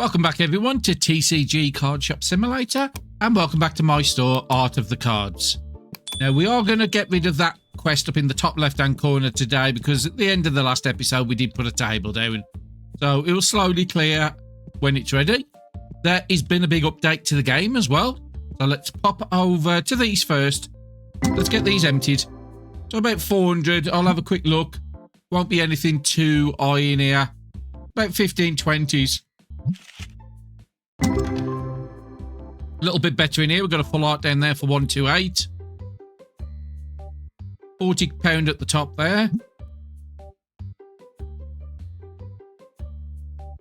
Welcome back everyone to TCG Card Shop Simulator, and welcome back to my store, Art of the Cards. Now we are going to get rid of that quest up in the top left hand corner today, because at the end of the last episode we did put a table down. So it will slowly clear when it's ready. There has been a big update to the game as well. So let's pop over to these first. Let's get these emptied. So about 400, I'll have a quick look. Won't be anything too high in here. About 15, 20s. A little bit better in here. We've got a full art down there for 128. £40 at the top there.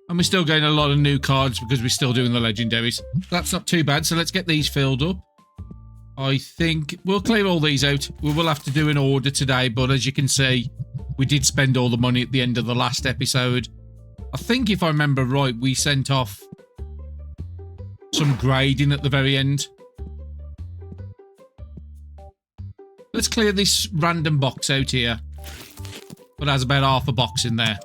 And we're still getting a lot of new cards because we're still doing the legendaries. That's not too bad. So let's get these filled up. I think we'll clear all these out. We will have to do an order today, but as you can see, we did spend all the money at the end of the last episode. I think if I remember right, we sent off some grading at the very end. Let's clear this random box out here. But there's about half a box in there.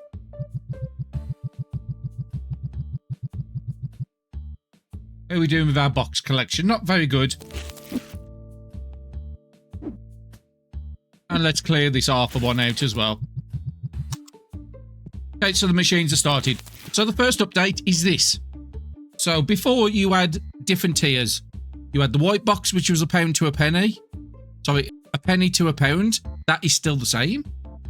How are we doing with our box collection? Not very good. And let's clear this half of one out as well. Okay, so the machines are started. So the first update is this. So before you had different tiers. You had the white box, which was £1 to a penny. Sorry, a penny to a pound. That is still the same.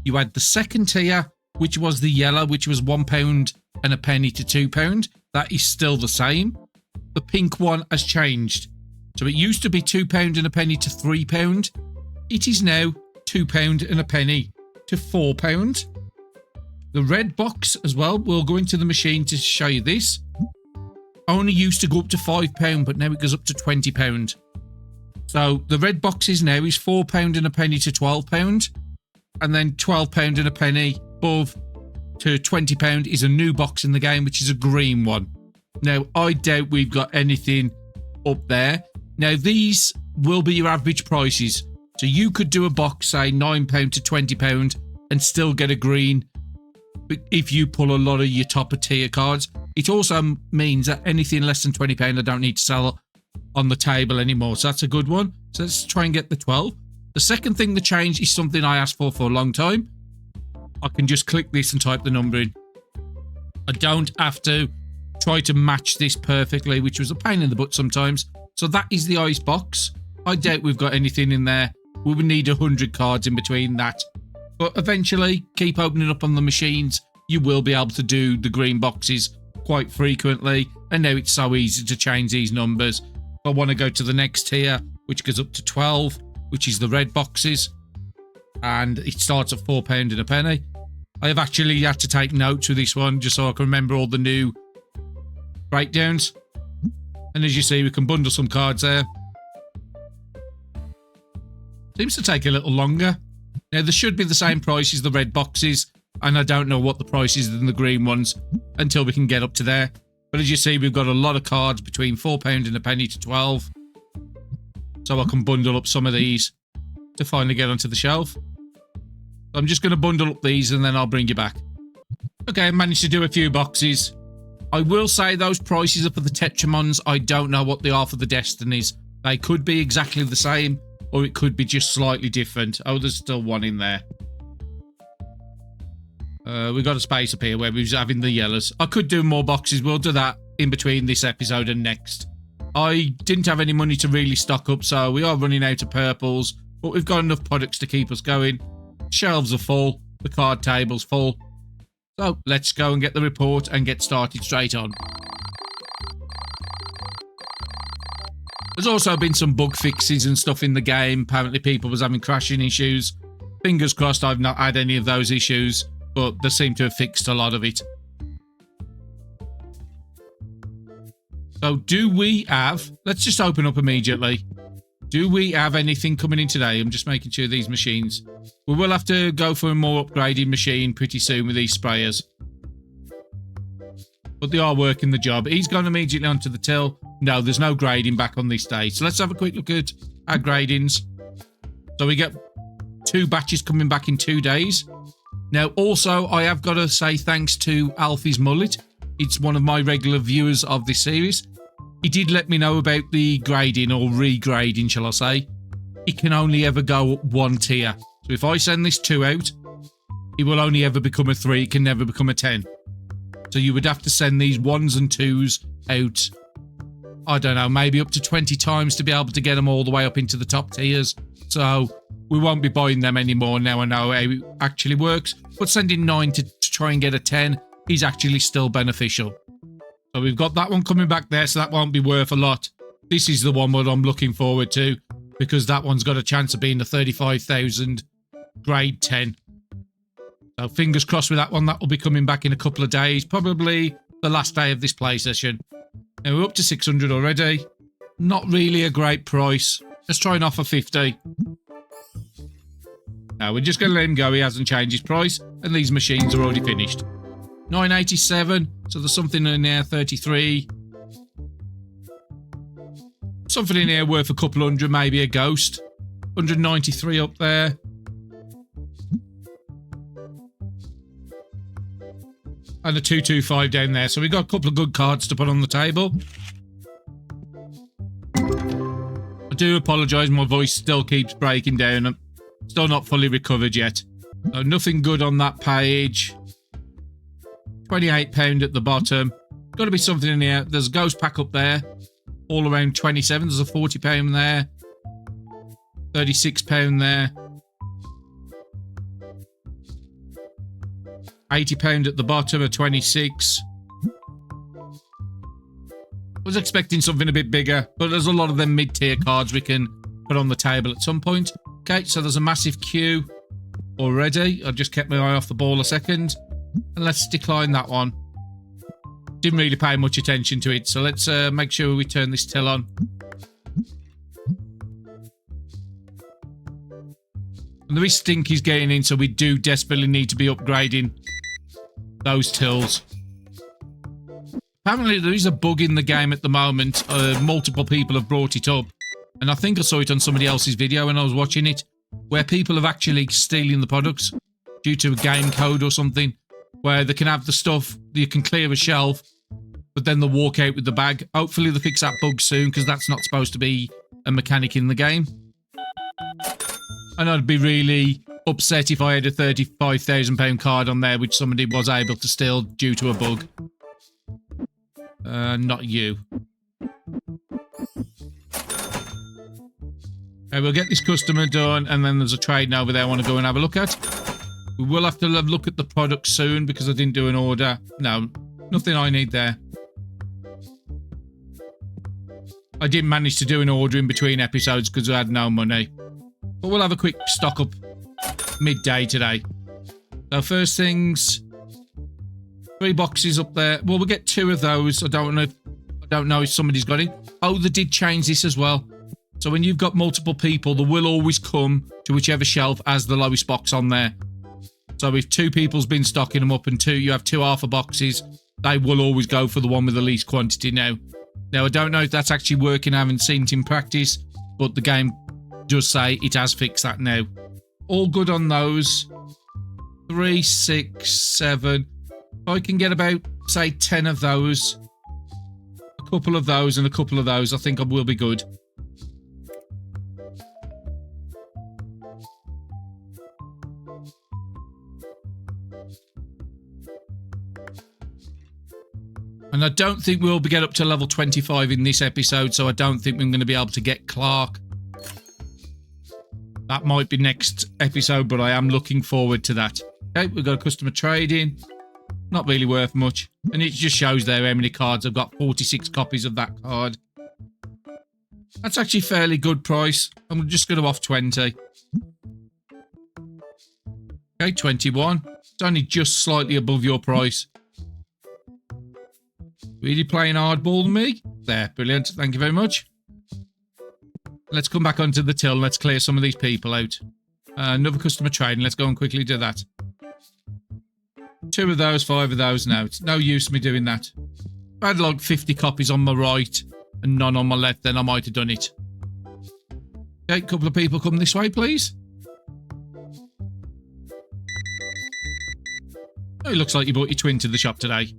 You had the second tier, which was the yellow, which was £1 and a penny to £2. That is still the same. The pink one has changed. So it used to be £2 and a penny to £3. It is now £2 and a penny to £4. The red box as well, we'll go into the machine to show you this. Only used to go up to £5, but now it goes up to £20. So the red boxes now is £4 and a penny to £12. And then £12 and a penny above to £20 is a new box in the game, which is a green one. Now, I doubt we've got anything up there. Now, these will be your average prices. So you could do a box, say, £9 to £20 and still get a green if you pull a lot of your top tier cards. It also means that anything less than £20 I don't need to sell on the table anymore. So that's a good one. So let's try and get the 12. The second thing that changed is something I asked for a long time. I can just click this and type the number in. I don't have to try to match this perfectly, which was a pain in the butt sometimes. So that is the ice box. I doubt we've got anything in there. We would need 100 cards in between that. But eventually, keep opening up on the machines. You will be able to do the green boxes quite frequently. And now it's so easy to change these numbers. If I want to go to the next tier, which goes up to 12, which is the red boxes. And it starts at £4 and a penny. I have actually had to take notes with this one just so I can remember all the new breakdowns. And as you see, we can bundle some cards there. Seems to take a little longer. Now, there should be the same price as the red boxes, and I don't know what the price is in the green ones until we can get up to there. But as you see, we've got a lot of cards between £4 and a penny to 12. So I can bundle up some of these to finally get onto the shelf. I'm just going to bundle up these and then I'll bring you back. Okay, I managed to do a few boxes. I will say those prices are for the Tetramons. I don't know what they are for the Destinies. They could be exactly the same, or it could be just slightly different. Oh, there's still one in there. We've got a space up here where we're having the yellows. I could do more boxes. We'll do that in between this episode and next. I didn't have any money to really stock up, so we are running out of purples, but we've got enough products to keep us going. Shelves are full. The card table's full. So let's go and get the report and get started straight on. There's also been some bug fixes and stuff in the game. Apparently people was having crashing issues. Fingers crossed I've not had any of those issues, but they seem to have fixed a lot of it. So do we have... Let's just open up immediately. Do we have anything coming in today? I'm just making sure these machines... We will have to go for a more upgraded machine pretty soon with these sprayers. But they are working the job. He's gone immediately onto the till. No, there's no grading back on this day. So let's have a quick look at our gradings. So we get 2 batches coming back in 2 days. Now, also, I have got to say thanks to Alfie's Mullet. it's one of my regular viewers of this series. He did let me know about the grading or regrading, shall I say. It can only ever go up one tier. So if I send this 2 out, it will only ever become a 3. It can never become a 10. So you would have to send these 1s and 2s out, I don't know, maybe up to 20 times to be able to get them all the way up into the top tiers. So we won't be buying them anymore now I know how it actually works. But sending 9 to try and get a 10 is actually still beneficial. So we've got that one coming back there, so that won't be worth a lot. This is the one that I'm looking forward to, because that one's got a chance of being the 35,000 grade 10. So fingers crossed with that one. That will be coming back in a couple of days, probably the last day of this play session. Now we're up to 600 already. Not really a great price. Let's try and offer 50. Now we're just going to let him go. He hasn't changed his price, and these machines are already finished. 987. So there's something in there. 33. Something in here worth a couple hundred, maybe a ghost. 193 up there. And a 225 down there. So we've got a couple of good cards to put on the table. I do apologise, my voice still keeps breaking down. I'm still not fully recovered yet. So nothing good on that page. £28 at the bottom. Got to be something in here. There's a ghost pack up there. All around 27. There's a £40 there. £36 there. £80 at the bottom of 26. I was expecting something a bit bigger, but there's a lot of them mid-tier cards we can put on the table at some point. Okay, so there's a massive queue already. I just kept my eye off the ball a second. And let's decline that one. Didn't really pay much attention to it, so let's make sure we turn this till on. And there is stinkies getting in, so we do desperately need to be upgrading those tills. Apparently there is a bug in the game at the moment. Multiple people have brought it up. And I think I saw it on somebody else's video when I was watching it, where people are actually stealing the products due to a game code or something, where they can have the stuff, you can clear a shelf, but then they'll walk out with the bag. Hopefully they'll fix that bug soon, because that's not supposed to be a mechanic in the game. And I'd be really upset if I had a £35,000 card on there which somebody was able to steal due to a bug. Not you. Okay, we'll get this customer done, and then there's a trade over there I want to go and have a look at. We will have to look at the product soon because I didn't do an order. No, nothing I need there. I didn't manage to do an order in between episodes because I had no money. But we'll have a quick stock up midday today. So first things, 3 boxes up there. Well, we'll get 2 of those. I don't know if somebody's got it. Oh, they did change this as well. So when you've got multiple people, they will always come to whichever shelf has the lowest box on there. So if 2 people's been stocking them up and you have 2 alpha boxes, they will always go for the one with the least quantity now. Now, I don't know if that's actually working. I haven't seen it in practice, but the game does say it has fixed that now. All good on those. 3, 6, 7. If I can get about, say, 10 of those, a couple of those and a couple of those, I think I will be good. And I don't think we'll get up to level 25 in this episode, so I don't think we're going to be able to get Clark. That might be next episode, but I am looking forward to that. Okay, we've got a customer trading. Not really worth much. And it just shows there how many cards. I've got 46 copies of that card. That's actually fairly good price. I'm just going to off 20. Okay, 21. It's only just slightly above your price. Really playing hardball to me? There, brilliant. Thank you very much. Let's come back onto the till. Let's clear some of these people out. Another customer trading. Let's go and quickly do that. 2 of those, 5 of those now. It's no use me doing that. If I had like 50 copies on my right and none on my left, then I might have done it. Okay, a couple of people come this way, please. Oh, it looks like you brought your twin to the shop today.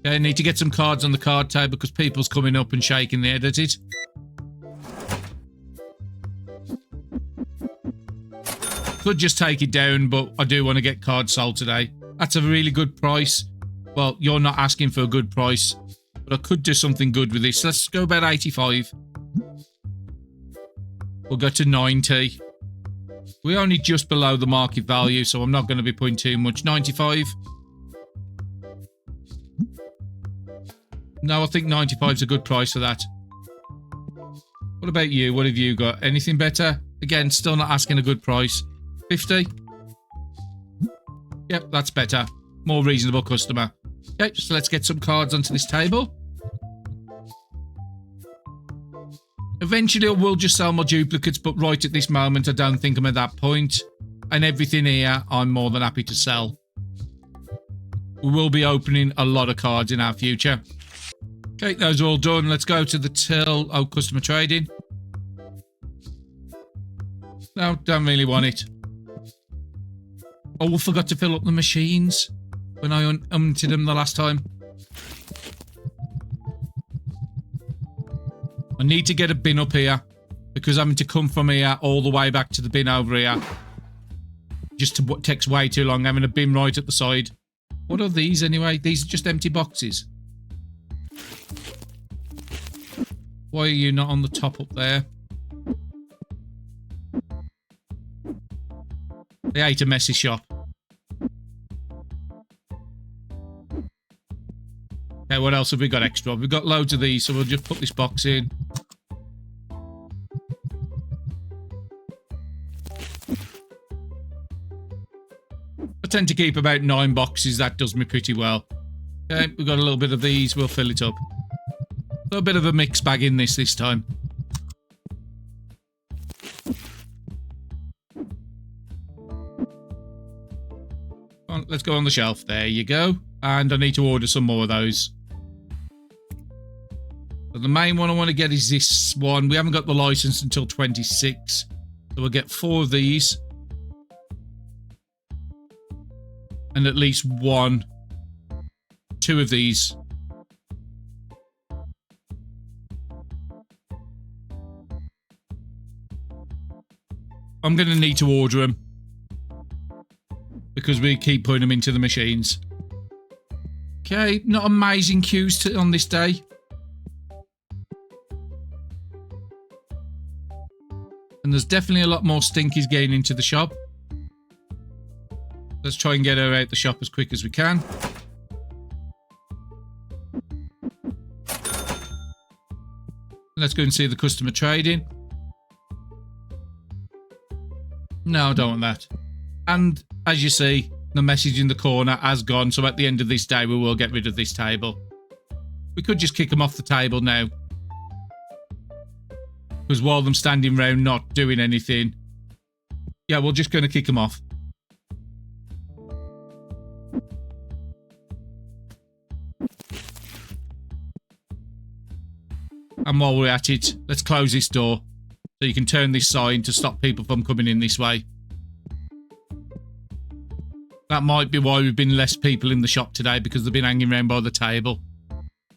Okay, I need to get some cards on the card table because people's coming up and shaking their head at it. Could just take it down, but I do want to get cards sold today. That's a really good price. Well, you're not asking for a good price, but I could do something good with this. Let's go about 85. We'll go to 90. We're only just below the market value, so I'm not going to be putting too much. 95. No, I think 95 is a good price for that. What about you? What have you got? Anything better? Again, still not asking a good price. 50. Yep, that's better. More reasonable customer. Okay, so let's get some cards onto this table. Eventually, I will just sell my duplicates, but right at this moment, I don't think I'm at that point. And everything here, I'm more than happy to sell. We will be opening a lot of cards in our future. Okay, those are all done. Let's go to the till. Oh, customer trading. No, don't really want it. Oh, I forgot to fill up the machines when I emptied them the last time. I need to get a bin up here because having to come from here all the way back to the bin over here just takes way too long. Having a bin right at the side. What are these anyway? These are just empty boxes. Why are you not on the top up there? They hate a messy shop. Okay, what else have we got extra? We've got loads of these, so we'll just put this box in. I tend to keep about 9 boxes. That does me pretty well. Okay, we've got a little bit of these. We'll fill it up. A little bit of a mixed bag in this time. Let's go on the shelf. There you go. And I need to order some more of those. But the main one I want to get is this one. We haven't got the license until 26. So we'll get 4 of these. And at least 2 of these. I'm going to need to order them. Because we keep putting them into the machines. Okay, not amazing queues on this day. And there's definitely a lot more stinkies getting into the shop. Let's try and get her out the shop as quick as we can. Let's go and see the customer trading. No, I don't want that. And as you see, the message in the corner has gone. So at the end of this day, we will get rid of this table. We could just kick them off the table now. Because while them standing around not doing anything, yeah, we're just going to kick them off. And while we're at it, let's close this door. So you can turn this sign to stop people from coming in this way. That might be why we've been less people in the shop today, because they've been hanging around by the table.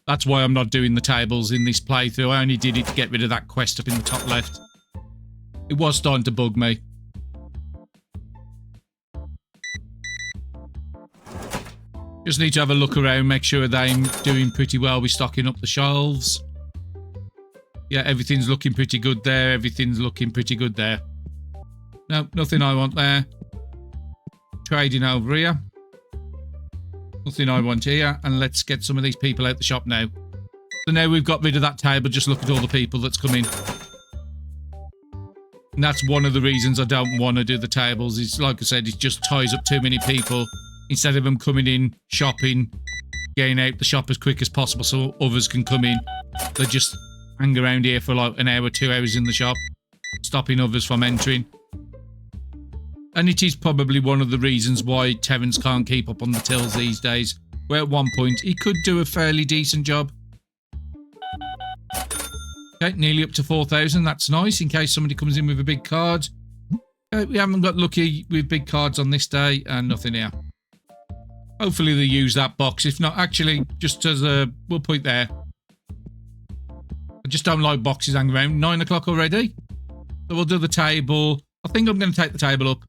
That's why I'm not doing the tables in this playthrough. I only did it to get rid of that quest up in the top left. It was starting to bug me. Just need to have a look around, make sure they're doing pretty well with stocking up the shelves. Yeah, everything's looking pretty good there. Everything's looking pretty good there. No, nothing I want there. Trading over here. Nothing I want here. And let's get some of these people out the shop now. So now we've got rid of that table. Just look at all the people that's come in. And that's one of the reasons I don't want to do the tables. It's like I said, it just ties up too many people. Instead of them coming in, shopping, getting out the shop as quick as possible so others can come in. They just hang around here for like an hour, 2 hours in the shop, stopping others from entering. And it is probably one of the reasons why Terence can't keep up on the tills these days, where at one point he could do a fairly decent job. Okay, nearly up to 4,000. That's nice in case somebody comes in with a big card. Okay, we haven't got lucky with big cards on this day, and nothing here. Hopefully they use that box. If not, actually, just as a... We'll put it there. I just don't like boxes hanging around. 9 o'clock already. So we'll do the table. I think I'm going to take the table up.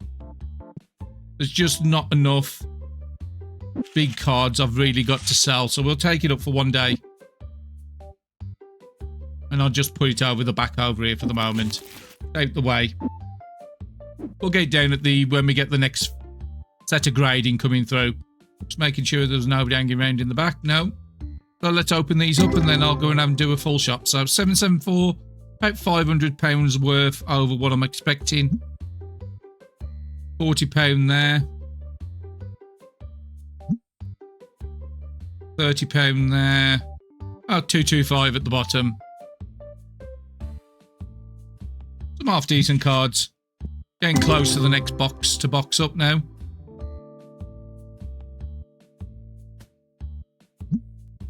There's just not enough big cards I've really got to sell. So we'll take it up for one day. And I'll just put it over the back over here for the moment. Out the way. We'll get down at the... when we get the next set of grading coming through. Just making sure there's nobody hanging around in the back. No. So let's open these up and then I'll go and do a full shop. So 774, about £500 worth over what I'm expecting. £40 there. £30 there. Oh, 225 at the bottom. Some half decent cards. Getting close to the next box to box up now.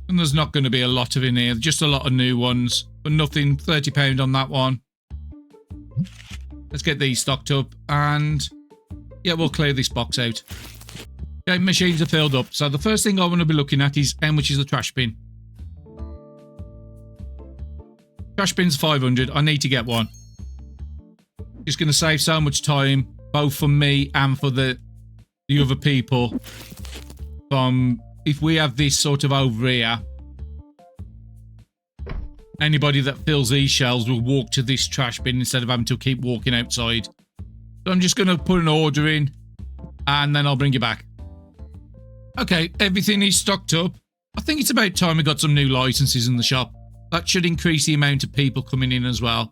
And there's not going to be a lot of in here, just a lot of new ones, but nothing. £30 on that one. Let's get these stocked up and yeah, we'll clear this box out. Okay, machines are filled up. So the first thing I want to be looking at is how much is the trash bin. Trash bin's 500. I need to get one. It's going to save so much time, both for me and for the other people. If we have this sort of over here, anybody that fills these shelves will walk to this trash bin instead of having to keep walking outside. So I'm just going to put an order in and then I'll bring you back. Okay, everything is stocked up. I think it's about time we got some new licenses in the shop. That should increase the amount of people coming in as well,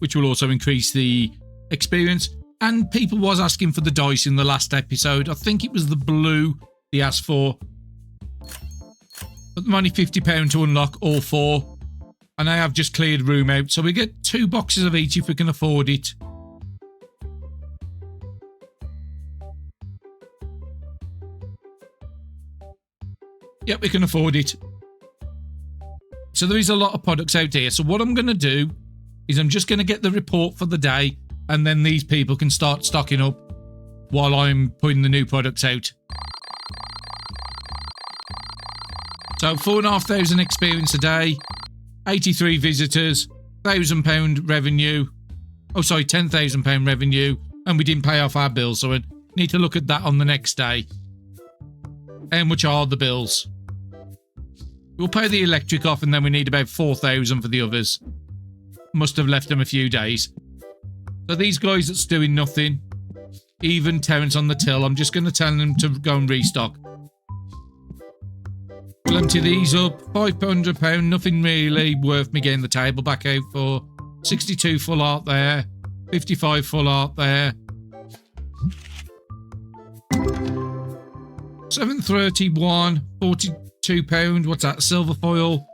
which will also increase the experience. And people was asking for the dice in the last episode. I think it was the blue they asked for. But only £50 to unlock all 4. And I have just cleared room out. So we get 2 boxes of each if we can afford it. Yep, we can afford it. So there is a lot of products out here. So what I'm going to do is I'm just going to get the report for the day. And then these people can start stocking up while I'm putting the new products out. So 4,500 experience a day, 83 visitors, £1,000 revenue. Oh, sorry, £10,000 revenue. And we didn't pay off our bills. So I need to look at that on the next day. How much are the bills? We'll pay the electric off and then we need about 4,000 for the others. Must have left them a few days. So these guys that's doing nothing, even Terence on the till, I'm just going to tell them to go and restock. We'll empty these up. £500, nothing really worth me getting the table back out for. 62 full art there. 55 full art there. 731, £42. What's that? Silver foil.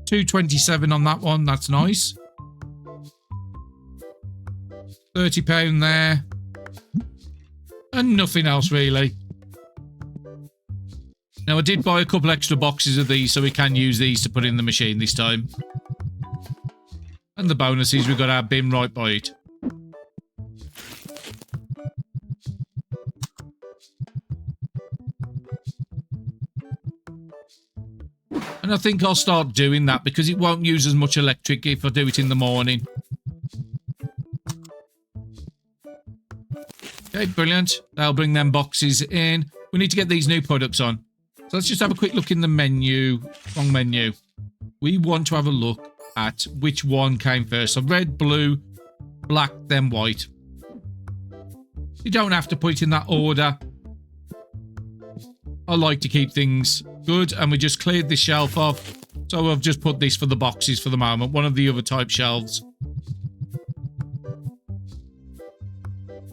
227 on that one. That's nice. £30 there. And nothing else really. Now I did buy a couple extra boxes of these so we can use these to put in the machine this time. And the bonus is we've got our bin right by it. And I think I'll start doing that because it won't use as much electric if I do it in the morning. Okay, brilliant. They'll bring them boxes in. We need to get these new products on. So let's just have a quick look in the menu. Wrong menu. We want to have a look at which one came first. So red, blue, black, then white. You don't have to put it in that order. I like to keep things good. And we just cleared this shelf off. So I've just put this for the boxes for the moment. One of the other type shelves.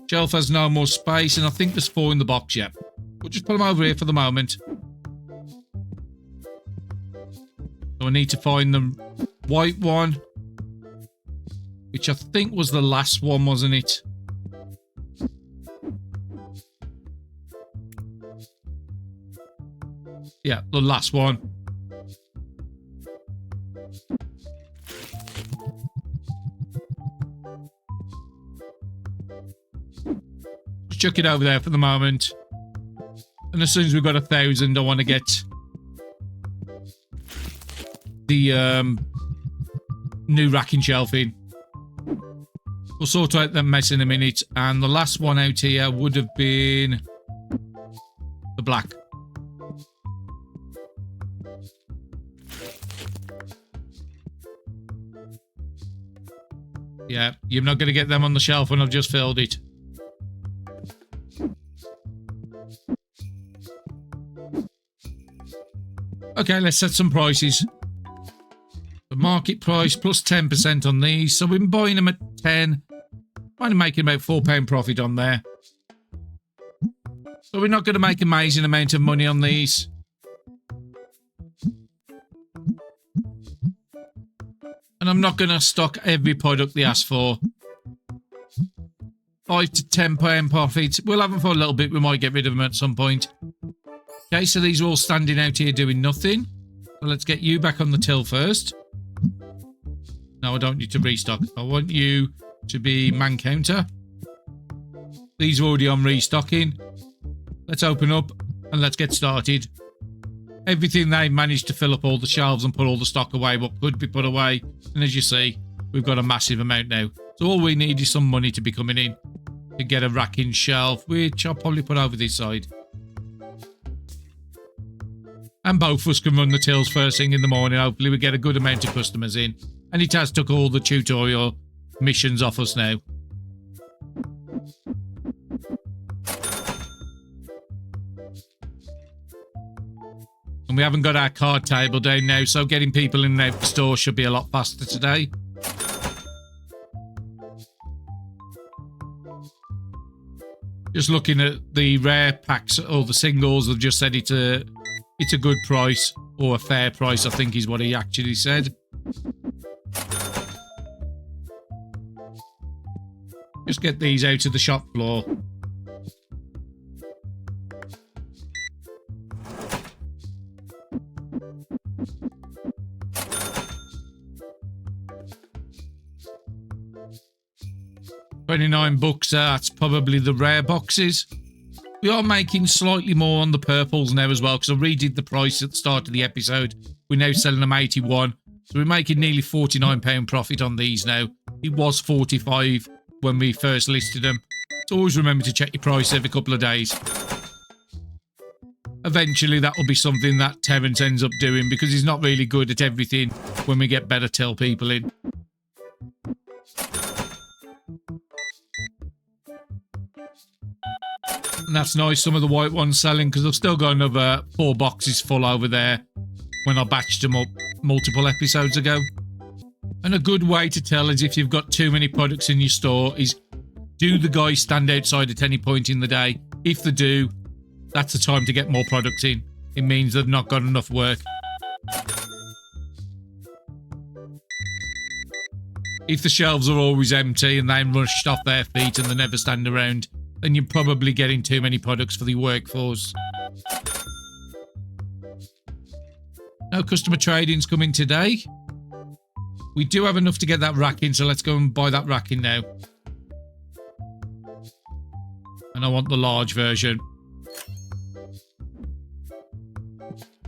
Shelf has no more space. And I think there's 4 in the box yet. We'll just put them over here for the moment. So I need to find the white one, which I think was the last one, wasn't it? Yeah, the last one. Just chuck it over there for the moment. And as soon as we've got 1,000, I want to get the new racking shelf in. We'll sort out that mess in a minute. And the last one out here would have been the black. Yeah, you're not going to get them on the shelf when I've just filled it. Okay, let's set some prices. The market price plus 10% on these. So we've been buying them at 10. Trying to make about £4 profit on there. So we're not going to make an amazing amount of money on these. And I'm not going to stock every product they ask for. £5 to £10 profit. We'll have them for a little bit. We might get rid of them at some point. Okay, so these are all standing out here doing nothing. So let's get you back on the till first. No, I don't need to restock. I want you to be man counter. These are already on restocking. Let's open up and let's get started. Everything they managed to fill up all the shelves and put all the stock away, what could be put away. And as you see, we've got a massive amount now. So all we need is some money to be coming in to get a racking shelf, which I'll probably put over this side. And both of us can run the tills first thing in the morning. Hopefully we get a good amount of customers in. And it has took all the tutorial missions off us now. And we haven't got our card table down now, so getting people in and out the store should be a lot faster today. Just looking at the rare packs or the singles, they've just said it's a good price, or a fair price, I think is what he actually said. Just get these out of the shop floor. $29, that's probably the rare boxes. We are making slightly more on the purples now as well, because I redid the price at the start of the episode. We're now selling them 81, so we're making nearly £49 profit on these now. It was 45 when we first listed them. So always remember to check your price every couple of days. Eventually that will be something that Terence ends up doing, because he's not really good at everything when we get better till people in. And that's nice, some of the white ones selling, because I've still got another 4 boxes full over there when I batched them up multiple episodes ago. And a good way to tell is if you've got too many products in your store is, do the guys stand outside at any point in the day? If they do, that's the time to get more products in. It means they've not got enough work. If the shelves are always empty and they're rushed off their feet and they never stand around, then you're probably getting too many products for the workforce. No customer trading's coming today. We do have enough to get that racking, so let's go and buy that racking now. And I want the large version.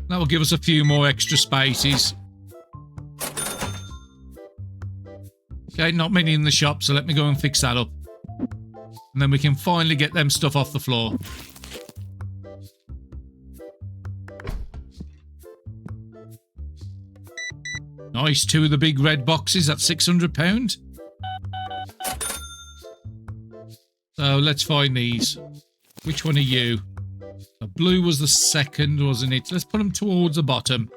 That will give us a few more extra spaces. Okay, not many in the shop, so let me go and fix that up. And then we can finally get them stuff off the floor. Nice, 2 of the big red boxes, that's £600. So let's find these. Which one are you? The blue was the second, wasn't it? Let's put them towards the bottom.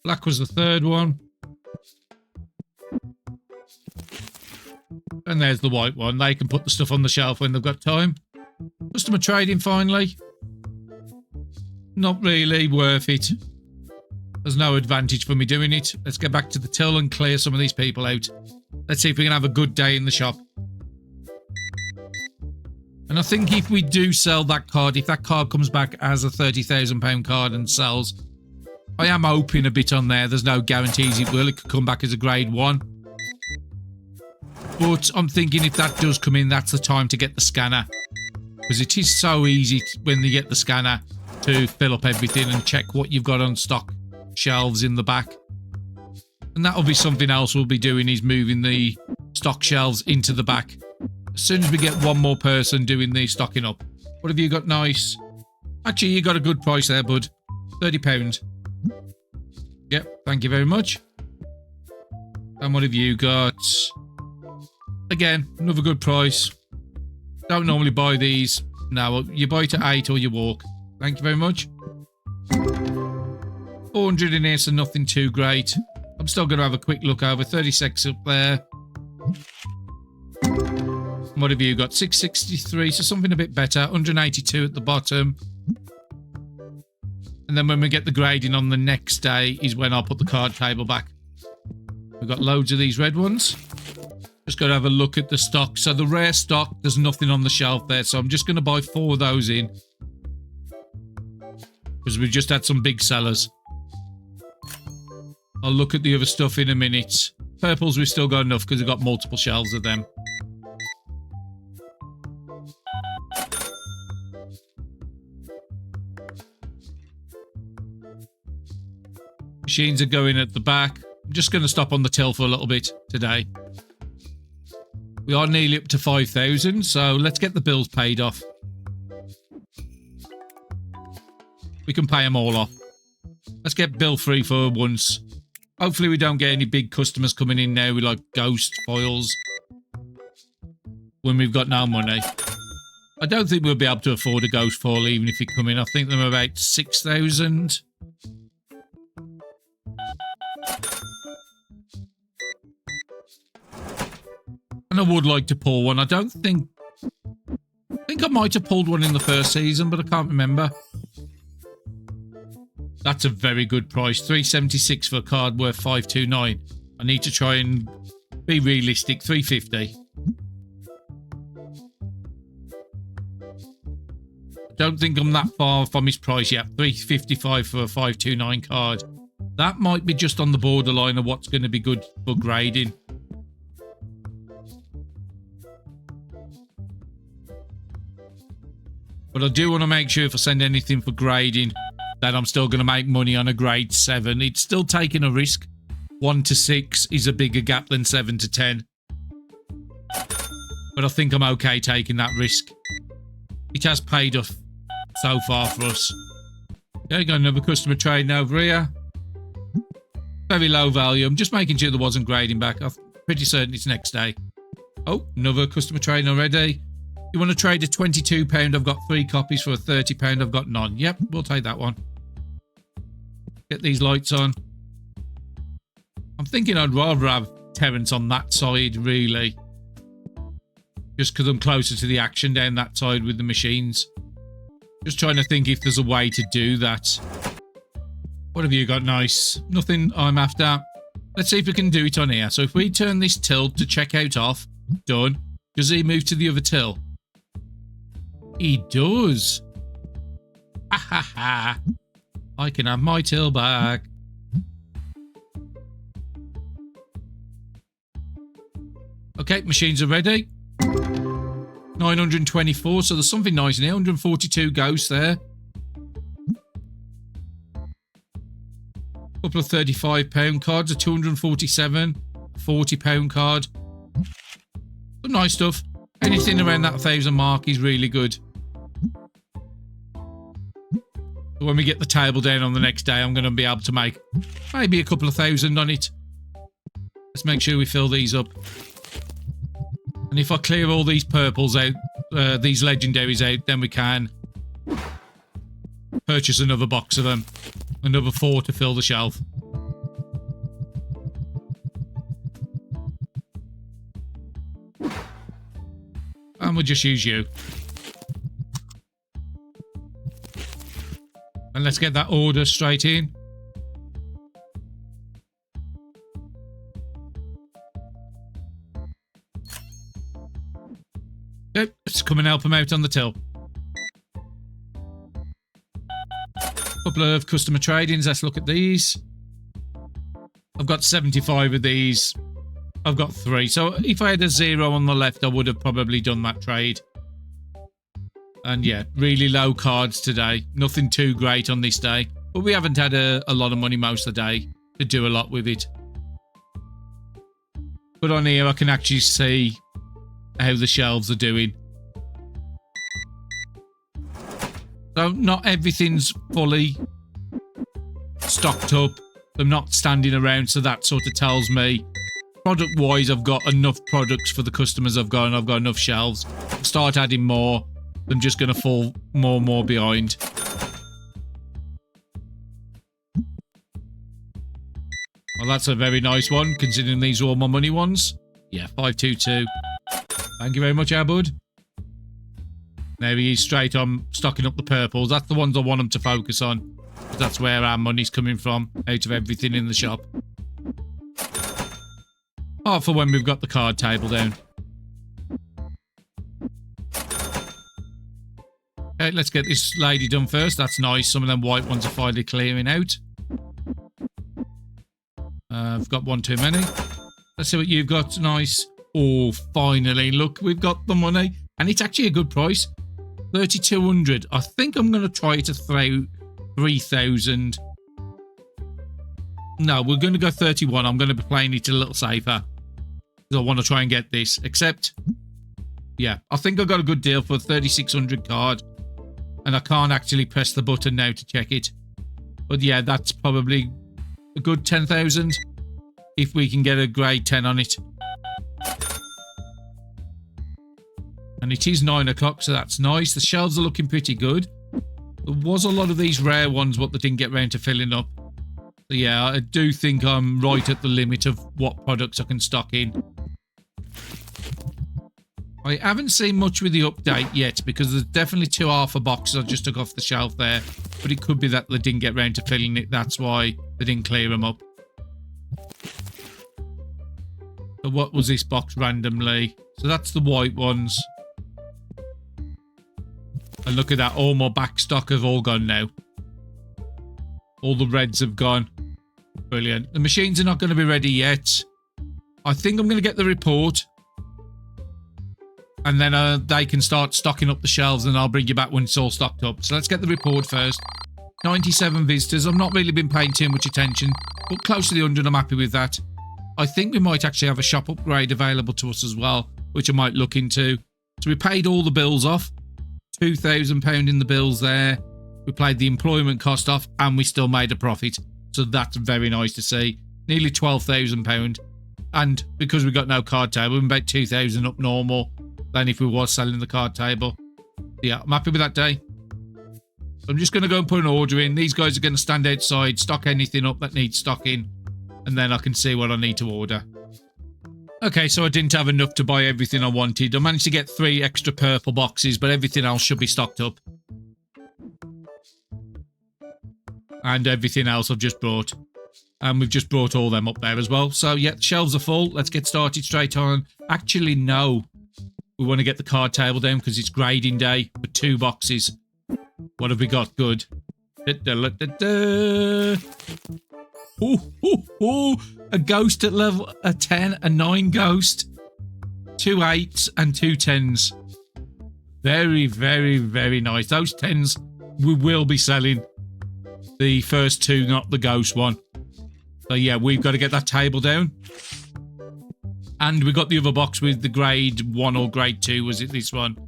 Black was the third one. And there's the white one. They can put the stuff on the shelf when they've got time. Customer trading finally. Not really worth it. There's no advantage for me doing it. Let's get back to the till and clear some of these people out. Let's see if we can have a good day in the shop. And I think if we do sell that card, if that card comes back as a £30,000 card and sells, I am hoping a bit on there. There's no guarantees it will. It could come back as a grade 1. But I'm thinking if that does come in, that's the time to get the scanner. Because it is so easy when you get the scanner to fill up everything and check what you've got on stock shelves in the back. And that'll be something else we'll be doing, is moving the stock shelves into the back. As soon as we get one more person doing the stocking up. What have you got? Nice. Actually, you got a good price there, bud. £30. Yep, thank you very much. And what have you got? Again, another good price. Don't normally buy these. No, you buy to 8 or you walk. Thank you very much. 400 in here, so nothing too great. I'm still going to have a quick look over. 36 up there. What have you got? 663, so something a bit better. 182 at the bottom. And then when we get the grading on the next day is when I'll put the card table back. We've got loads of these red ones. Just got to have a look at the stock. So the rare stock, there's nothing on the shelf there. So I'm just going to buy 4 of those in. Because we just had some big sellers. I'll look at the other stuff in a minute. Purples we've still got enough because we've got multiple shelves of them. Machines are going at the back. I'm just going to stop on the till for a little bit today. We are nearly up to 5,000, so let's get the bills paid off. We can pay them all off. Let's get bill free for once. Hopefully we don't get any big customers coming in now with like ghost foils when we've got no money. I don't think we'll be able to afford a ghost foil even if you come in. I think they're about 6,000. And I would like to pull one. I think I might have pulled one in the first season, but I can't remember. That's a very good price. $376 for a card worth $529. I need to try and be realistic. $350. I don't think I'm that far from his price yet. $355 for a $529 card. That might be just on the borderline of what's going to be good for grading. But I do want to make sure if I send anything for grading that I'm still going to make money on a grade 7. It's still taking a risk. 1 to 6 is a bigger gap than 7 to 10. But I think I'm okay taking that risk. It has paid off so far for us. Okay, got another customer trading over here. Very low value. I'm just making sure there wasn't grading back. I'm pretty certain it's next day. Oh, another customer trading already. You want to trade a £22? I've got 3 copies for a £30. I've got none. Yep, we'll take that one. Get these lights on. I'm thinking I'd rather have Terrence on that side, really. Just because I'm closer to the action down that side with the machines. Just trying to think if there's a way to do that. What have you got? Nice. Nothing I'm after. Let's see if we can do it on here. So if we turn this till to checkout off, done. Does he move to the other till? He does. Ha ha ha. I can have my till back. Okay, machines are ready. 924, so there's something nice in here. 142 ghosts there. A couple of £35 cards, a 247, £40 card. Some nice stuff. Anything around that 1,000 mark is really good. When we get the table down on the next day, I'm going to be able to make maybe a couple of thousand on it. Let's make sure we fill these up. And if I clear all these purples out, these legendaries out, then we can purchase another box of them. Another 4 to fill the shelf. And we'll just use you. And let's get that order straight in. Okay, let's come and help them out on the till. Couple of customer tradings. Let's look at these. I've got 75 of these. I've got 3. So if I had a 0 on the left, I would have probably done that trade. And yeah, really low cards today. Nothing too great on this day. But we haven't had a lot of money most of the day to do a lot with it. But on here, I can actually see how the shelves are doing. So not everything's fully stocked up. I'm not standing around, so that sort of tells me product-wise I've got enough products for the customers I've got, and I've got enough shelves. Start adding more, I'm just going to fall more and more behind. Well, that's a very nice one, considering these are all my money ones. Yeah, 522. Thank you very much, our bud. There he is, straight on stocking up the purples. That's the ones I want them to focus on. That's where our money's coming from, out of everything in the shop. Apart from when we've got the card table down. Okay, let's get this lady done first. That's nice. Some of them white ones are finally clearing out. I've got one too many. Let's see what you've got. Nice. Oh, finally. Look, we've got the money. And it's actually a good price. 3,200. I think I'm going to try to throw 3,000. No, we're going to go 31. I'm going to be playing it a little safer. Because I want to try and get this. Except, yeah, I think I got a good deal for a 3,600 card. And I can't actually press the button now to check it. But yeah, that's probably a good 10,000. If we can get a grade 10 on it. And it is 9 o'clock, so that's nice. The shelves are looking pretty good. There was a lot of these rare ones, what they didn't get round to filling up. So yeah, I do think I'm right at the limit of what products I can stock in. I haven't seen much with the update yet, because there's definitely 2 alpha boxes I just took off the shelf there. But it could be that they didn't get round to filling it. That's why they didn't clear them up. So what was this box randomly? So that's the white ones. And look at that, all my back stock have all gone now. All the reds have gone. Brilliant. The machines are not going to be ready yet. I think I'm going to get the report. And then they can start stocking up the shelves, and I'll bring you back when it's all stocked up. So let's get the report first. 97 visitors. I've not really been paying too much attention, but close to the 100, I'm happy with that. I think we might actually have a shop upgrade available to us as well, which I might look into. So we paid all the bills off. £2,000 in the bills there. We paid the employment cost off, and we still made a profit. So that's very nice to see. Nearly £12,000. And because we got no card table, we're about 2,000 up normal than if we was selling the card table. Yeah, I'm happy with that day. So I'm just going to go and put an order in. These guys are going to stand outside, stock anything up that needs stocking, and then I can see what I need to order. Okay, so I didn't have enough to buy everything I wanted. I managed to get 3 extra purple boxes, but everything else should be stocked up. And everything else I've just brought. And we've just brought all them up there as well. So yeah, the shelves are full. Let's get started straight on. Actually, no. We want to get the card table down because it's grading day for 2 boxes. What have we got? Good. Ooh, a ghost at level a 10, a 9 ghost, 2 8s and 2 10s. Very, very, very nice. Those 10s we will be selling. The first 2, not the ghost one. So yeah, we've got to get that table down. And we got the other box with the grade 1 or grade 2. Was it this one?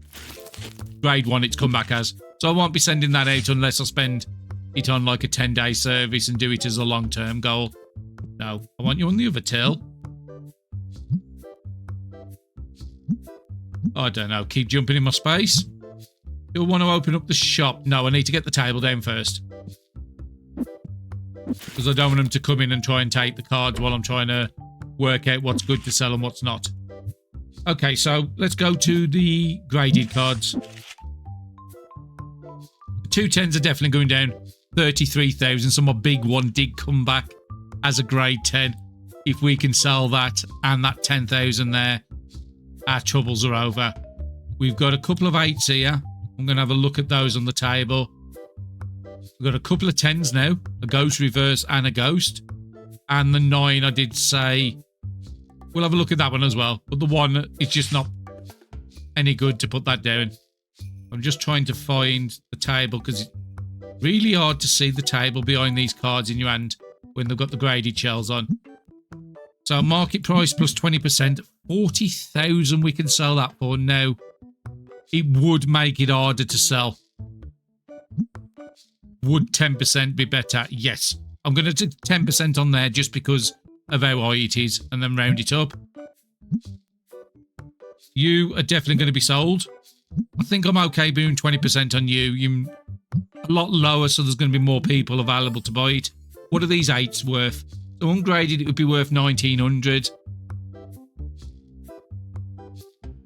Grade 1 it's come back as. So I won't be sending that out unless I spend it on like a 10-day service and do it as a long-term goal. No, I want you on the other till. I don't know. Keep jumping in my space. Do I want to open up the shop? No, I need to get the table down first. Because I don't want them to come in and try and take the cards while I'm trying to work out what's good to sell and what's not. Okay, so let's go to the graded cards. The 2 10s are definitely going down. 33,000. So my big one did come back as a grade 10. If we can sell that and that 10,000 there, our troubles are over. We've got a couple of 8s here. I'm going to have a look at those on the table. We've got a couple of 10s now. A ghost reverse and a ghost. And the 9, I did say... We'll have a look at that one as well. But the 1, it's just not any good to put that down. I'm just trying to find the table because it's really hard to see the table behind these cards in your hand when they've got the graded shells on. So market price plus 20%. 40,000 we can sell that for now. It would make it harder to sell. Would 10% be better? Yes. I'm going to do 10% on there just because of how high it is and then round it up. You are definitely going to be sold. I think I'm okay doing 20% on you. You're a lot lower, so there's going to be more people available to buy it. What are these 8s worth? So ungraded, it would be worth 1,900.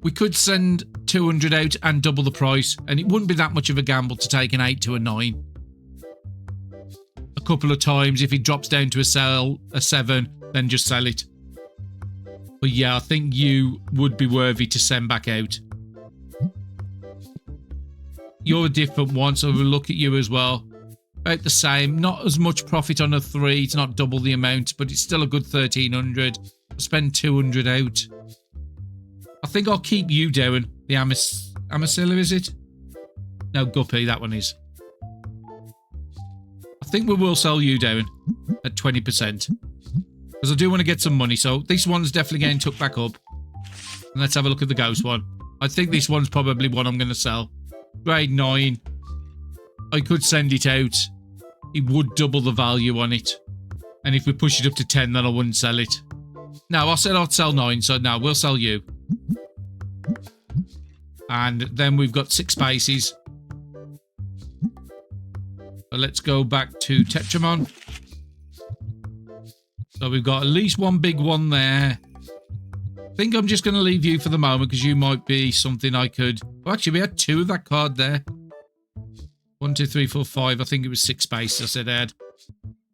We could send 200 out and double the price, and it wouldn't be that much of a gamble to take an 8 to a 9. A couple of times, if it drops down to a 7, then just sell it. But yeah, I think you would be worthy to send back out. You're a different one, so we'll look at you as well. About the same. Not as much profit on a 3. It's not double the amount, but it's still a good 1,300. I'll spend 200 out. I think I'll keep you down. The Amacilla, is it? No, Guppy, that one is. I think we will sell you down at 20%. Because I do want to get some money. So this one's definitely getting took back up. And let's have a look at the ghost one. I think this one's probably one I'm going to sell. Grade 9. I could send it out. It would double the value on it. And if we push it up to 10, then I wouldn't sell it. No, I said I'd sell 9. So no, we'll sell you. And then we've got 6 spaces. So let's go back to Tetramon. So we've got at least one big one there. I think I'm just going to leave you for the moment because you might be something I could... Well, actually, we had 2 of that card there. 1, 2, 3, 4, 5. I think it was 6 spaces I said I had.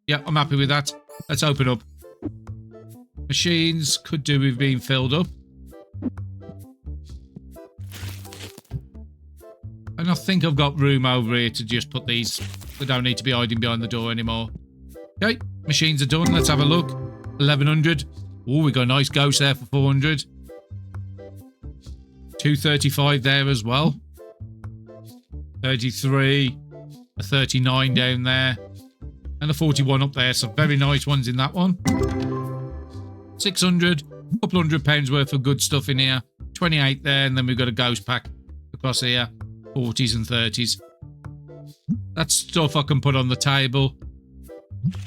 Yeah, I'm happy with that. Let's open up. Machines could do with being filled up. And I think I've got room over here to just put these. We don't need to be hiding behind the door anymore. Okay, machines are done. Let's have a look. 1,100. Oh, we got a nice ghost there for 400. 235 there as well. 33. A 39 down there. And a 41 up there. Some very nice ones in that one. 600. A couple £100 worth of good stuff in here. 28 there. And then we've got a ghost pack across here. 40s and 30s. That's stuff I can put on the table.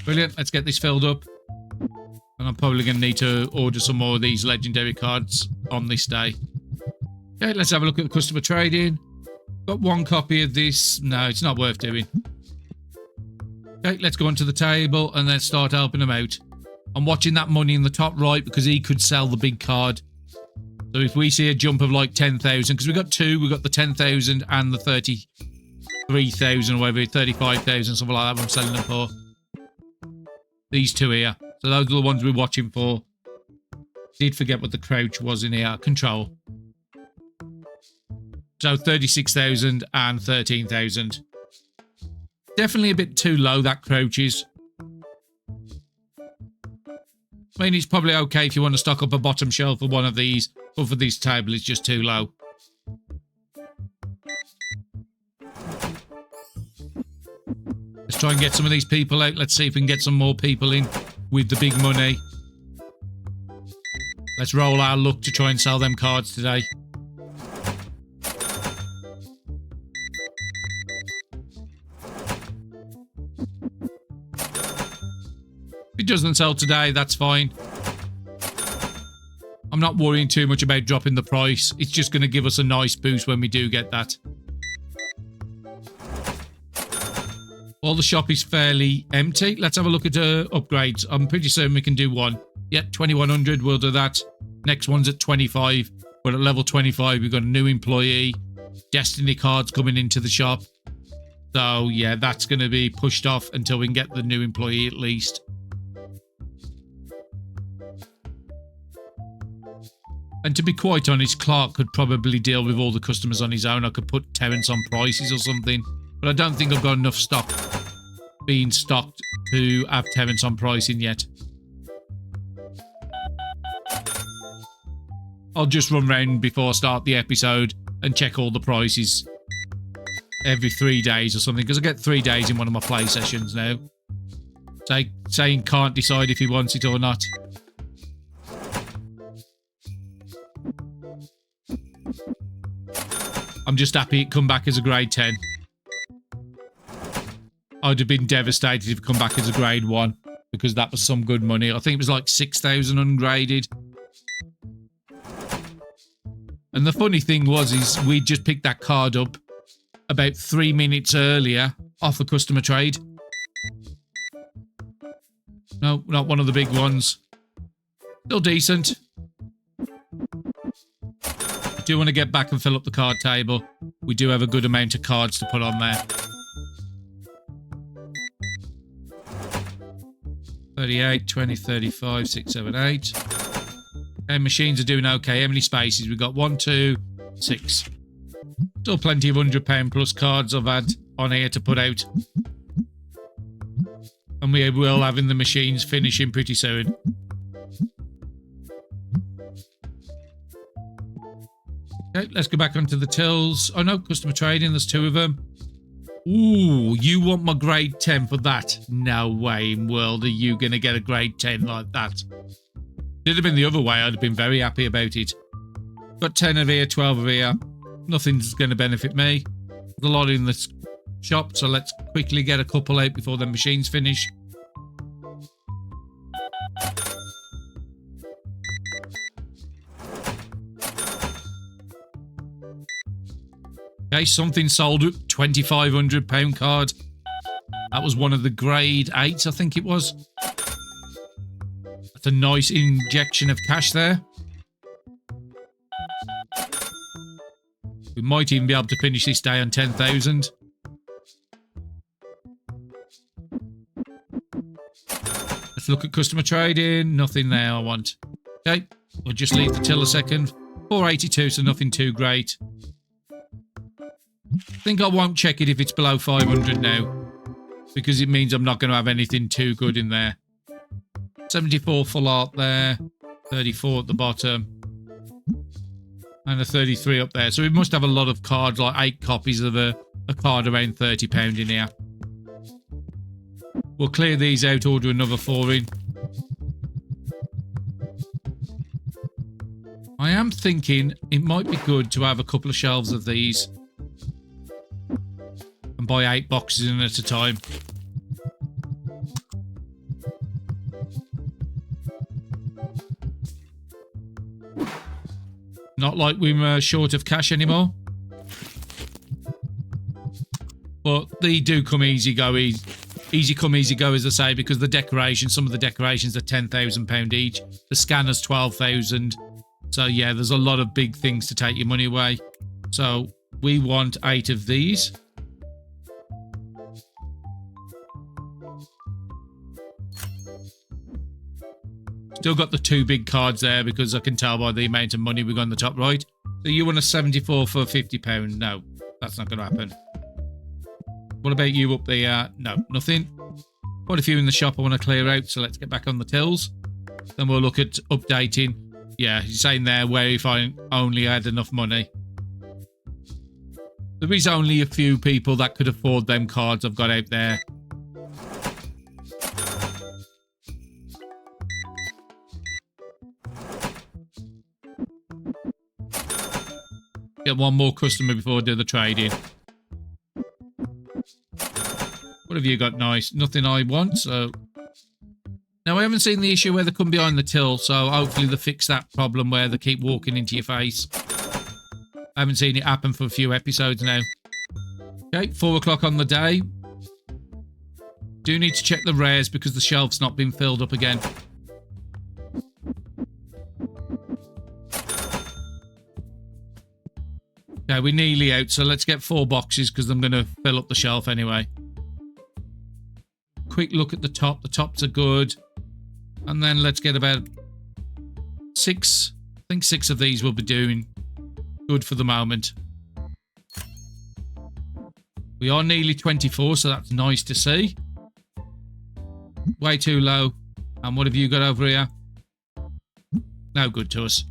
Brilliant. Let's get this filled up. And I'm probably going to need to order some more of these legendary cards on this day. Okay, let's have a look at the customer trading. Got 1 copy of this. No, it's not worth doing. Okay, let's go onto the table and then start helping them out. I'm watching that money in the top right because he could sell the big card. So if we see a jump of like 10,000, because we got 2, we got the 10,000 and the 33,000 or whatever, 35,000, something like that I'm selling them for. These 2 here. So those are the ones we're watching for. Did forget what the crouch was in here. Control. So 36,000 and 13,000. Definitely a bit too low, that crouch is. I mean, it's probably okay if you want to stock up a bottom shelf for one of these, but for this table, it's just too low. Let's try and get some of these people out. Let's see if we can get some more people in with the big money. Let's roll our luck to try and sell them cards today. If it doesn't sell today, that's fine. I'm not worrying too much about dropping the price. It's just going to give us a nice boost when we do get that. All the shop is fairly empty. Let's have a look at upgrades. I'm pretty certain we can do one. Yeah, 2100, we'll do that. Next one's at 25. But at level 25, we've got a new employee. Destiny cards coming into the shop. So, yeah, that's going to be pushed off until we can get the new employee at least. And to be quite honest, Clark could probably deal with all the customers on his own. I could put Terence on prices or something. But I don't think I've got enough stock being stocked to have Terence on pricing yet. I'll just run round before I start the episode and check all the prices every 3 days or something, because I get 3 days in one of my play sessions now. Saying can't decide if he wants it or not. I'm just happy it come back as a grade 10. I'd have been devastated if it come back as a grade 1, because that was some good money. I think it was like 6,000 ungraded. And the funny thing was, is we just picked that card up about 3 minutes earlier off a customer trade. No, not one of the big ones. Still decent. I do want to get back and fill up the card table. We do have a good amount of cards to put on there. 38, 20, 35, 6, 7, 8. Okay, machines are doing okay. How many spaces? We've got 1, 2, 6. Still plenty of £100 plus cards I've had on here to put out. And we will have in the machines finishing pretty soon. Okay, let's go back onto the tills. Oh no, customer trading, there's 2 of them. Ooh, you want my grade 10 for that? No way in world are you going to get a grade 10 like that. If it had been the other way, I'd have been very happy about it. Got 10 of here, 12 of here. Nothing's going to benefit me. There's a lot in the shop, so let's quickly get a couple out before the machines finish. Okay, something sold at £2,500 card. That was one of the grade 8s, I think it was. That's a nice injection of cash there. We might even be able to finish this day on 10,000. Let's look at customer trading. Nothing there I want. Okay, we'll just leave the till a second. 482, so nothing too great. I think I won't check it if it's below 500 now, because it means I'm not going to have anything too good in there. 74 full art there, 34 at the bottom, and a 33 up there. So we must have a lot of cards, like 8 copies of a card around £30 in here. We'll clear these out, order another 4 in. I am thinking it might be good to have a couple of shelves of these and buy 8 boxes in at a time. Not like we're short of cash anymore. But they do come easy go, easy come easy go, as I say, because the decorations, some of the decorations are £10,000 each. The scanner's 12,000. So yeah, there's a lot of big things to take your money away. So we want 8 of these. Still got the 2 big cards there because I can tell by the amount of money we got on the top right. So you want a 74 for £50? No, that's not going to happen. What about you up there? No, nothing. Quite a few in the shop I want to clear out, so let's get back on the tills. Then we'll look at updating. Yeah, he's saying there where if I only had enough money. There is only a few people that could afford them cards I've got out there. Get one more customer before I do the trading. What have you got nice? Nothing I want, so... Now, I haven't seen the issue where they come behind the till, so hopefully they fix that problem where they keep walking into your face. I haven't seen it happen for a few episodes now. Okay, 4 o'clock on the day. Do need to check the rares because the shelf's not been filled up again. Okay, we're nearly out, so let's get 4 boxes because I'm going to fill up the shelf anyway. Quick look at the top. The tops are good. And then let's get about 6 think 6 of these will be doing good for the moment. We are nearly 24, so that's nice to see. Way too low. And what have you got over here? No good to us.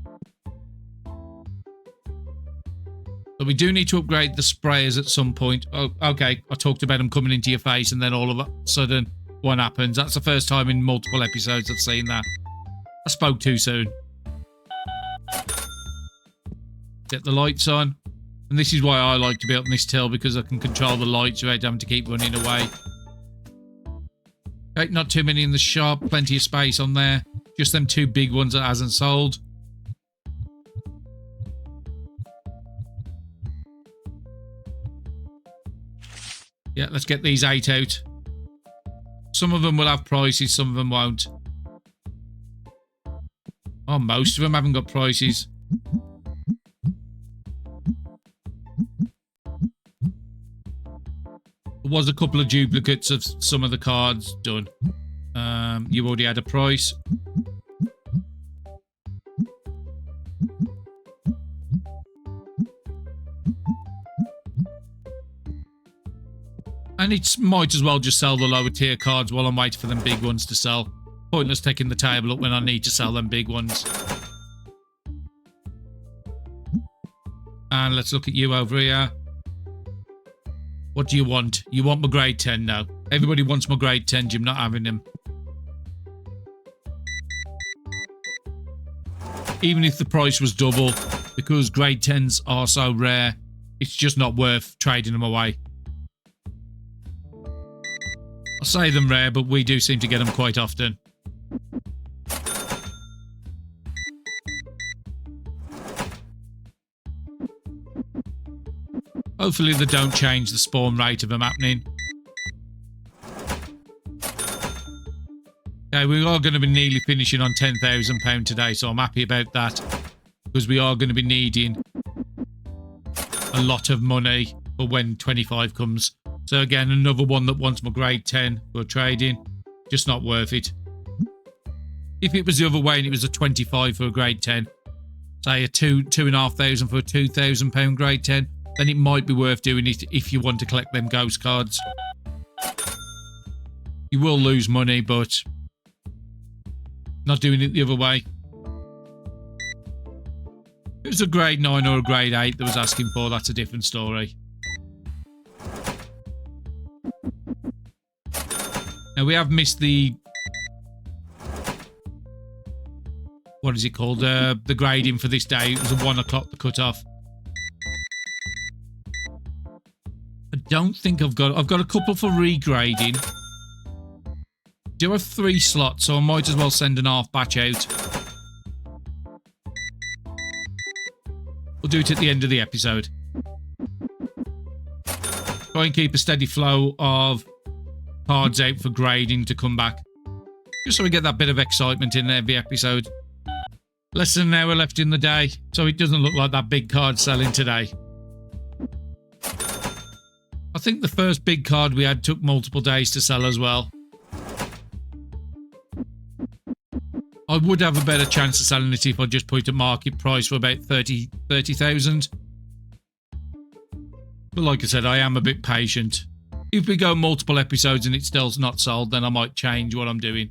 But we do need to upgrade the sprayers at some point. Oh, okay. I talked about them coming into your face and then all of a sudden one happens. That's the first time in multiple episodes I've seen that. I spoke too soon. Get the lights on. And this is why I like to be up on this till, because I can control the lights without having to keep running away. Okay, not too many in the shop. Plenty of space on there. Just them 2 big ones that hasn't sold. Yeah, let's get these 8 out. Some of them will have prices, some of them won't. Oh, most of them haven't got prices. There was a couple of duplicates of some of the cards done. You already had a price. And it might as well just sell the lower tier cards while I'm waiting for them big ones to sell. Pointless taking the table up when I need to sell them big ones. And let's look at you over here. What do you want? You want my grade 10 now. Everybody wants my grade 10, Jim. Not having them. Even if the price was double, because grade 10s are so rare, it's just not worth trading them away. I say them rare, but we do seem to get them quite often. Hopefully they don't change the spawn rate of them happening. Okay, we are going to be nearly finishing on £10,000 today, so I'm happy about that. Because we are going to be needing a lot of money for when 25 comes. So again, another one that wants my grade 10 for trading. Just not worth it. If it was the other way and it was a 25 for a grade 10, say a £2,500 for a £2,000 grade 10, then it might be worth doing it if you want to collect them ghost cards. You will lose money, but not doing it the other way. If it was a grade 9 or a grade 8 that was asking for, that's a different story. Now we have missed the... what is it called? The grading for this day. It was at 1 o'clock, the cut-off. I don't think I've got a couple for regrading. Do have 3 slots, so I might as well send an half batch out. We'll do it at the end of the episode. Try and keep a steady flow of cards out for grading to come back. Just so we get that bit of excitement in every episode. Less than an hour left in the day, so it doesn't look like that big card selling today. I think the first big card we had took multiple days to sell as well. I would have a better chance of selling it if I just put it at market price for about 30,000. But like I said, I am a bit patient. If we go multiple episodes and it's still not sold, then I might change what I'm doing.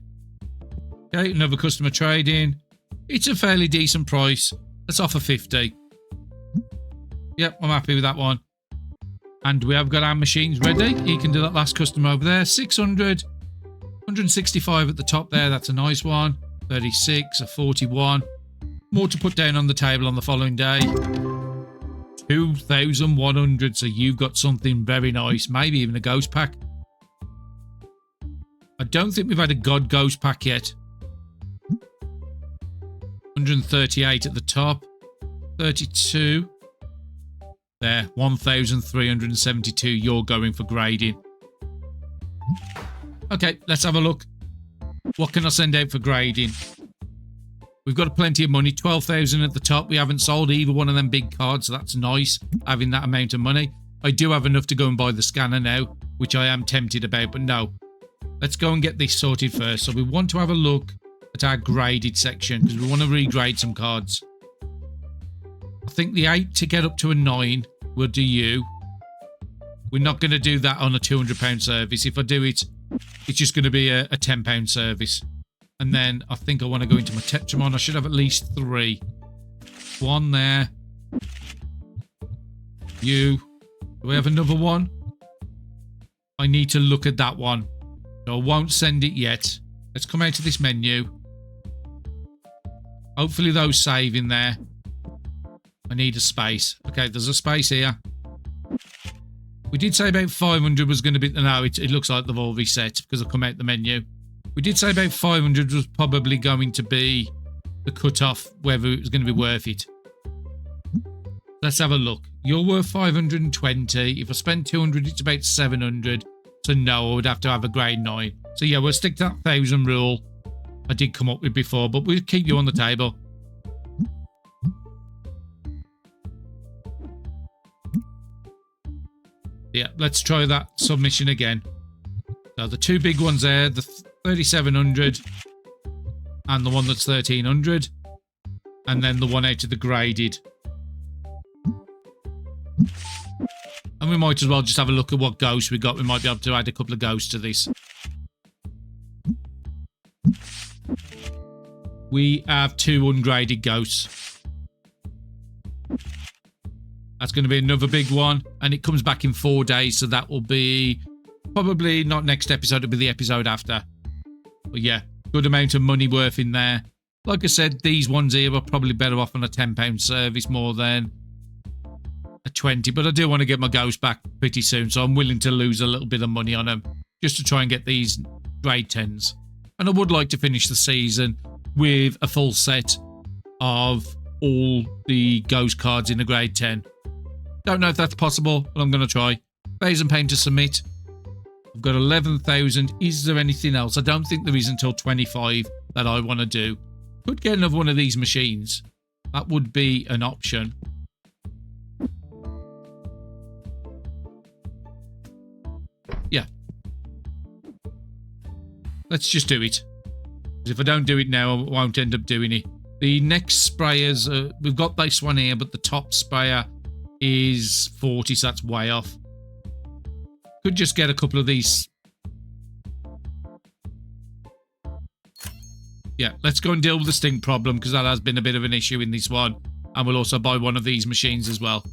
Okay, another customer trading. It's a fairly decent price. Let's offer 50. Yep, I'm happy with that one. And we have got our machines ready. You can do that last customer over there. 600. 165 at the top there. That's a nice one. 36, a 41. More to put down on the table on the following day. 2,100. So you've got something very nice. Maybe even a ghost pack. I don't think we've had a God ghost pack yet. 138 at the top. 32. There. 1,372. You're going for grading. Okay, let's have a look. What can I send out for grading? We've got plenty of money. 12,000 at the top. We haven't sold either one of them big cards, so that's nice, having that amount of money. I do have enough to go and buy the scanner now, which I am tempted about, but no. Let's go and get this sorted first. So we want to have a look at our graded section, because we want to regrade some cards. I think the 8 to get up to a 9 will do you. We're not going to do that on a £200 service. If I do it, it's just going to be a £10 service. And then I think I want to go into my Tetramon. I should have at least 3. 1 there. You. Do we have another one? I need to look at that one. So I won't send it yet. Let's come out of this menu. Hopefully those save in there. I need a space. Okay, there's a space here. We did say about 500 was going to be... No, it looks like they've all reset because I've come out the menu. We did say about 500 was probably going to be the cutoff, whether it was going to be worth it. Let's have a look. You're worth 520. If I spend 200, it's about 700. So no, I would have to have a grade 9. So yeah, we'll stick to that 1,000 rule I did come up with before, but we'll keep you on the table. Yeah, let's try that submission again. So the 2 big ones there, the 3,700 and the one that's 1,300. And then the one out of the graded. And we might as well just have a look at what ghosts we got. We might be able to add a couple of ghosts to this. We have 2 ungraded ghosts. That's going to be another big one. And it comes back in 4 days. So that will be probably not next episode. It'll be the episode after. But yeah, good amount of money worth in there. Like I said, these ones here are probably better off on a £10 service more than a 20. But I do want to get my ghost back pretty soon. So I'm willing to lose a little bit of money on them just to try and get these grade 10s. And I would like to finish the season with a full set of all the ghost cards in a grade 10. Don't know if that's possible, but I'm going to try. £1,000 to submit. I've got 11,000. Is there anything else? I don't think there is until 25 that I want to do. Could get another one of these machines. That would be an option. Yeah. Let's just do it. Because if I don't do it now, I won't end up doing it. The next sprayers, we've got this one here, but the top sprayer is 40, so that's way off. Could just get a couple of these. Yeah, let's go and deal with the stink problem, because that has been a bit of an issue in this one. And we'll also buy one of these machines as well.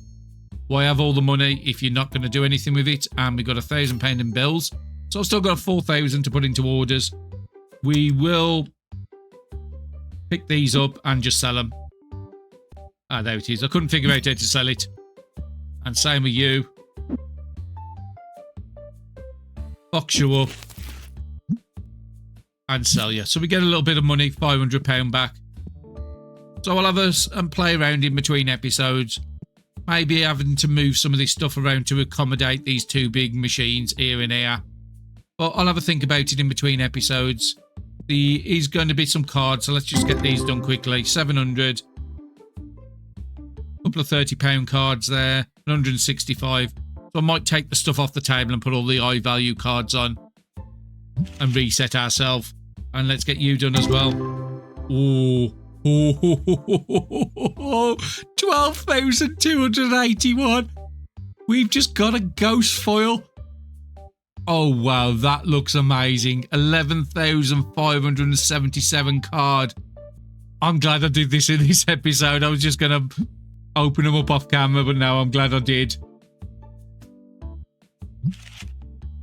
Why have all the money if you're not going to do anything with it? And we've got £1,000 in bills. So I've still got 4,000 to put into orders. We will pick these up and just sell them. Ah, there it is. I couldn't figure out how to sell it. And same with you. Box you up. And sell you. So we get a little bit of money, £500 back. So I'll have us and play around in between episodes. Maybe having to move some of this stuff around to accommodate these 2 big machines here and here. But I'll have a think about it in between episodes. There is going to be some cards, so let's just get these done quickly. 700. A couple of £30 cards there. 165. So I might take the stuff off the table and put all the high value cards on. And reset ourselves. And let's get you done as well. Ooh. 12,281. We've just got a ghost foil. Oh wow, that looks amazing. 11,577 card. I'm glad I did this in this episode. I was just going to open them up off camera, but now I'm glad I did.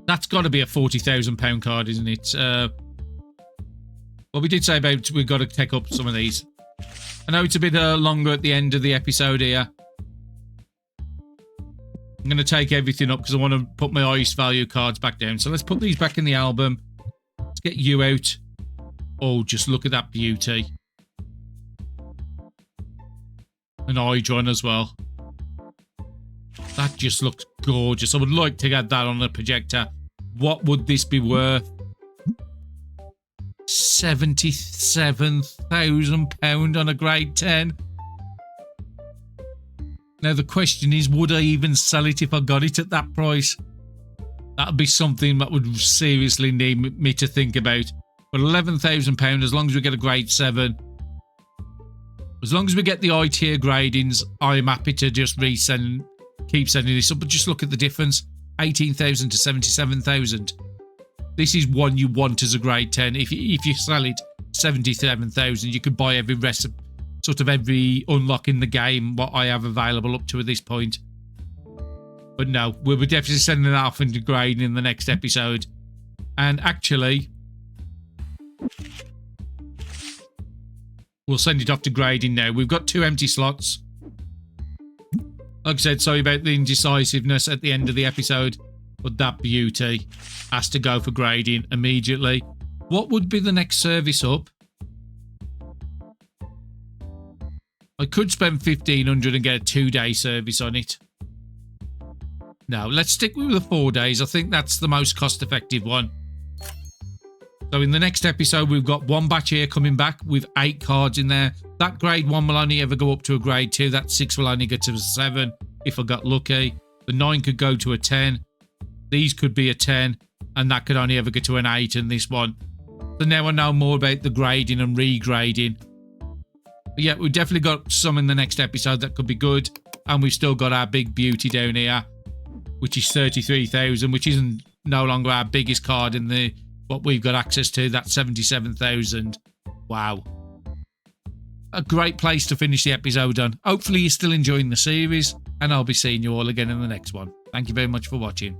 That's got to be a £40,000 card, isn't it? Well, we did say about we've got to take up some of these. I know it's a bit longer at the end of the episode here. I'm going to take everything up because I want to put my highest value cards back down. So let's put these back in the album. Let's get you out. Oh, just look at that beauty. An Hydron as well. That just looks gorgeous. I would like to get that on the projector. What would this be worth? £77,000 on a grade 10. Now the question is, would I even sell it if I got it at that price? That would be something that would seriously need me to think about. But £11,000, as long as we get a grade 7. As long as we get the I tier gradings, I'm happy to just keep sending this up. But just look at the difference. 18,000 to 77,000. This is one you want as a grade 10. If you sell it 77,000, you could buy every every unlock in the game what I have available up to at this point. But no, we'll be definitely sending that off into grading in the next episode. And actually, we'll send it off to grading now. We've got 2 empty slots. Like I said, sorry about the indecisiveness at the end of the episode, but that beauty has to go for grading immediately. What would be the next service up? I could spend 1,500 and get a 2-day service on it. No, let's stick with the 4 days. I think that's the most cost-effective one. So in the next episode, we've got one batch here coming back with 8 cards in there. That grade 1 will only ever go up to a grade 2. That 6 will only get to a 7 if I got lucky. The 9 could go to a 10. These could be a 10. And that could only ever get to an 8 in this one. So now I know more about the grading and regrading. But yeah, we've definitely got some in the next episode that could be good. And we've still got our big beauty down here, which is 33,000, which isn't no longer our biggest card in the what we've got access to. That's 77,000. Wow. A great place to finish the episode on. Hopefully you're still enjoying the series, and I'll be seeing you all again in the next one. Thank you very much for watching.